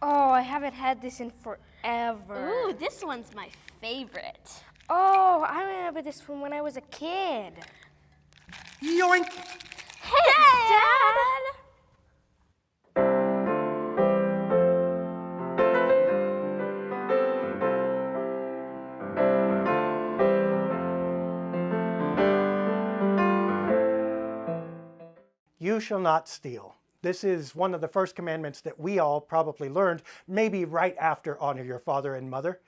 Oh, I haven't had this in forever. Ooh, this one's my favorite. Oh, I remember this from when I was a kid. Yoink! Hey, Dad! You shall not steal. This is one of the first commandments that we all probably learned, maybe right after honor your father and mother.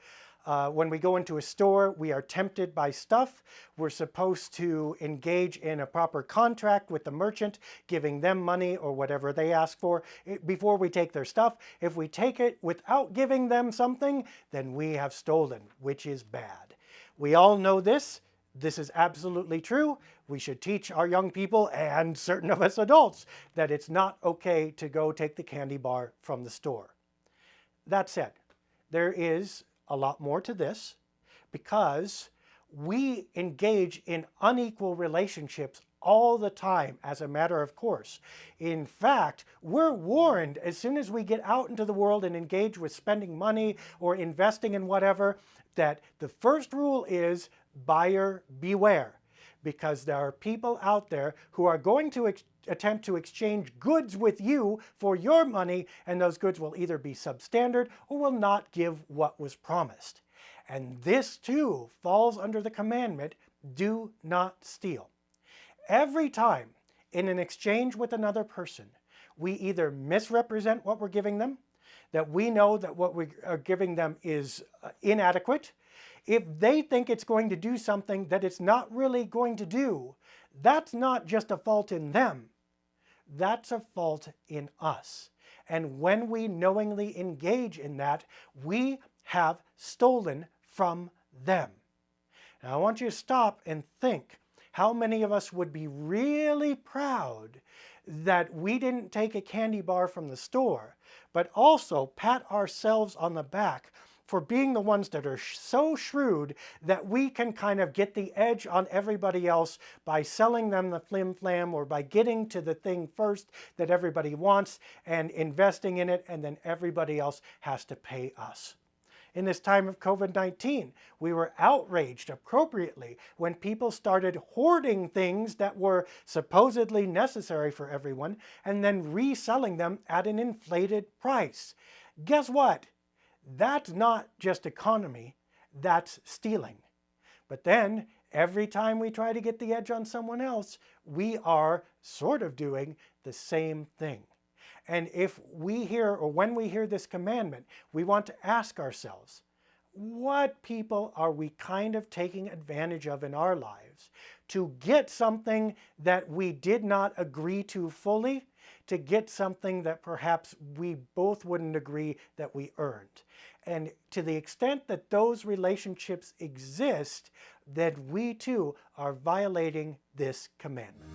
When we go into a store, we are tempted by stuff. We're supposed to engage in a proper contract with the merchant, giving them money or whatever they ask for before we take their stuff. If we take it without giving them something, then we have stolen, which is bad. We all know this. This is absolutely true. We should teach our young people and certain of us adults that it's not okay to go take the candy bar from the store. That said, there is a lot more to this because we engage in unequal relationships all the time as a matter of course. In fact, we're warned as soon as we get out into the world and engage with spending money or investing in whatever, that the first rule is buyer beware, because there are people out there who are going to attempt to exchange goods with you for your money, and those goods will either be substandard or will not give what was promised. And this too falls under the commandment, do not steal. Every time in an exchange with another person, we either misrepresent what we're giving them, that we know that what we are giving them is inadequate. If they think it's going to do something that it's not really going to do, that's not just a fault in them. That's a fault in us. And when we knowingly engage in that, we have stolen from them. Now I want you to stop and think how many of us would be really proud that we didn't take a candy bar from the store, but also pat ourselves on the back for being the ones that are so shrewd that we can kind of get the edge on everybody else by selling them the flim flam or by getting to the thing first that everybody wants and investing in it, and then everybody else has to pay us. In this time of COVID-19, we were outraged appropriately when people started hoarding things that were supposedly necessary for everyone and then reselling them at an inflated price. Guess what? That's not just economy, that's stealing. But then every time we try to get the edge on someone else, we are sort of doing the same thing. And if we hear, or when we hear this commandment, we want to ask ourselves, what people are we kind of taking advantage of in our lives to get something that we did not agree to fully, to get something that perhaps we both wouldn't agree that we earned? And to the extent that those relationships exist, that we too are violating this commandment.